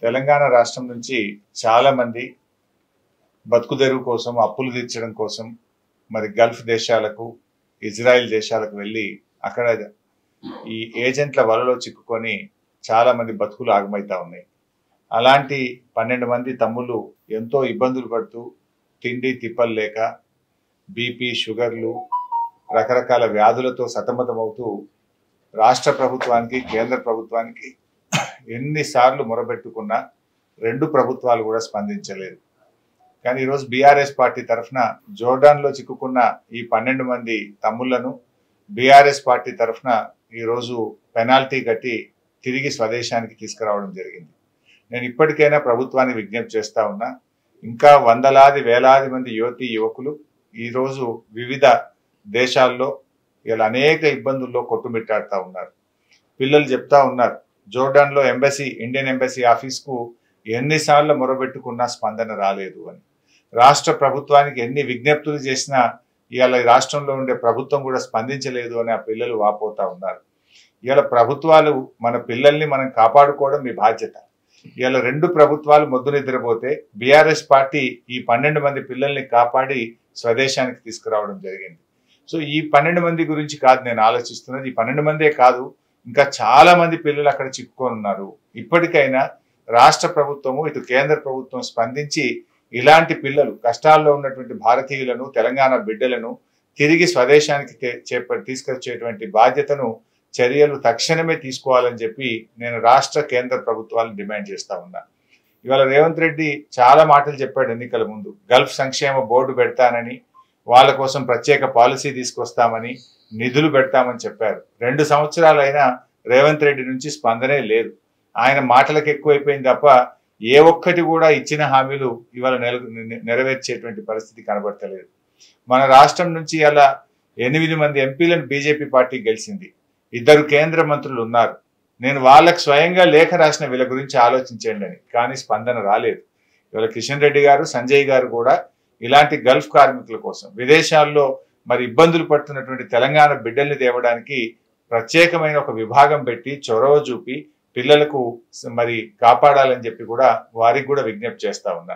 తెలంగాణ రాష్ట్రం నుంచి చాలా మంది బతుకుదెరువు కోసం అప్పులు తీర్చడం కోసం మరి గల్ఫ్ దేశాలకు ఇజ్రాయెల్ దేశాలకు వెళ్ళి అక్కడ ఈ ఏజెంట్ల వలలో చిక్కుకొని చాలా మంది బతుకులు ఆగమైతా ఉన్నాయి. అలాంటి 12 మంది తమ్ముళ్ళు ఎంతో ఇబ్బందులు పడుతూ తిండి తిప్పలు లేక బీపీ షుగర్లు రకరకాల వ్యాధులతో సతమతమవుతూ రాష్ట్ర ప్రభుత్వానికి కేంద్ర ప్రభుత్వానికి ఎన్నిసార్లు మొరబెట్టుకున్నా 2 ప్రభుత్వాలు కూడా స్పందించలేదు. కానీ ఈరోజు బీఆర్ఎస్ పార్టీ తరఫున జోర్డాన్లో చిక్కుకున్న ఈ 12 మంది తమ్ముళ్లను బీఆర్ఎస్ పార్టీ తరఫున ఈరోజు పెనాల్టీ కట్టి తిరిగి స్వదేశానికి తీసుకురావడం జరిగింది. నేను ఇప్పటికైనా ప్రభుత్వాన్ని విజ్ఞప్తి చేస్తా ఉన్నా, ఇంకా వందలాది వేలాది మంది యువతీ యువకులు ఈరోజు వివిధ దేశాల్లో ఇలా అనేక ఇబ్బందుల్లో కొట్టుమిట్టాడుతూ ఉన్నారు. పిల్లలు చెప్తా ఉన్నారు, జోర్డాన్లో ఎంబసీ ఇండియన్ ఎంబసీ ఆఫీస్కు ఎన్నిసార్లు మొరబెట్టుకున్నా స్పందన రాలేదు అని. రాష్ట్ర ప్రభుత్వానికి ఎన్ని విజ్ఞప్తులు చేసినా ఇవాళ రాష్ట్రంలో ఉండే ప్రభుత్వం కూడా స్పందించలేదు అని ఆ పిల్లలు వాపోతా ఉన్నారు. ఇవాళ ప్రభుత్వాలు మన పిల్లల్ని మనం కాపాడుకోవడం మీ బాధ్యత. ఇవాళ 2 ప్రభుత్వాలు మొద్దు నిద్రపోతే బీఆర్ఎస్ పార్టీ ఈ 12 మంది పిల్లల్ని కాపాడి స్వదేశానికి తీసుకురావడం జరిగింది. సో ఈ 12 మంది గురించి కాదు నేను ఆలోచిస్తున్నది, ఈ 12 మందే కాదు, ఇంకా చాలా మంది పిల్లలు అక్కడ చిక్కుకొని ఉన్నారు. ఇప్పటికైనా రాష్ట్ర ప్రభుత్వము ఇటు కేంద్ర ప్రభుత్వం స్పందించి ఇలాంటి పిల్లలు కష్టాల్లో ఉన్నటువంటి భారతీయులను తెలంగాణ బిడ్డలను తిరిగి స్వదేశానికి తీసుకొచ్చేటువంటి బాధ్యతను చర్యలు తక్షణమే తీసుకోవాలని చెప్పి నేను రాష్ట్ర కేంద్ర ప్రభుత్వాలను డిమాండ్ చేస్తా ఉన్నా. ఇవాళ రేవంత్ రెడ్డి చాలా మాటలు చెప్పాడు ఎన్నికల ముందు, గల్ఫ్ సంక్షేమ బోర్డు పెడతానని, వాళ్ళ కోసం ప్రత్యేక పాలసీ తీసుకొస్తామని, నిధులు పెడతామని చెప్పారు. 2 సంవత్సరాలైనా రేవంత్ రెడ్డి నుంచి స్పందనే లేదు. ఆయన మాటలకు ఎక్కువైపోయింది తప్ప ఏ ఒక్కటి కూడా ఇచ్చిన హామీలు ఇవాళ నెరవేర్చేటువంటి పరిస్థితి కనబడతలేదు. మన రాష్ట్రం నుంచి అలా 8 మంది ఎంపీలను బీజేపీ పార్టీ గెలిచింది, 2 కేంద్ర మంత్రులు ఉన్నారు. నేను వాళ్ళకు స్వయంగా లేఖ రాసిన వీళ్ళ గురించి ఆలోచించండి అని, కానీ స్పందన రాలేదు. ఇవాళ కిషన్ రెడ్డి గారు సంజయ్ గారు కూడా ఇలాంటి గల్ఫ్ కార్మికుల కోసం విదేశాల్లో మరి ఇబ్బందులు పడుతున్నటువంటి తెలంగాణ బిడ్డల్ని తేవడానికి ప్రత్యేకమైన ఒక విభాగం పెట్టి చొరవ చూపి పిల్లలకు మరి కాపాడాలని చెప్పి కూడా వారికి కూడా విజ్ఞప్తి చేస్తా ఉన్నా.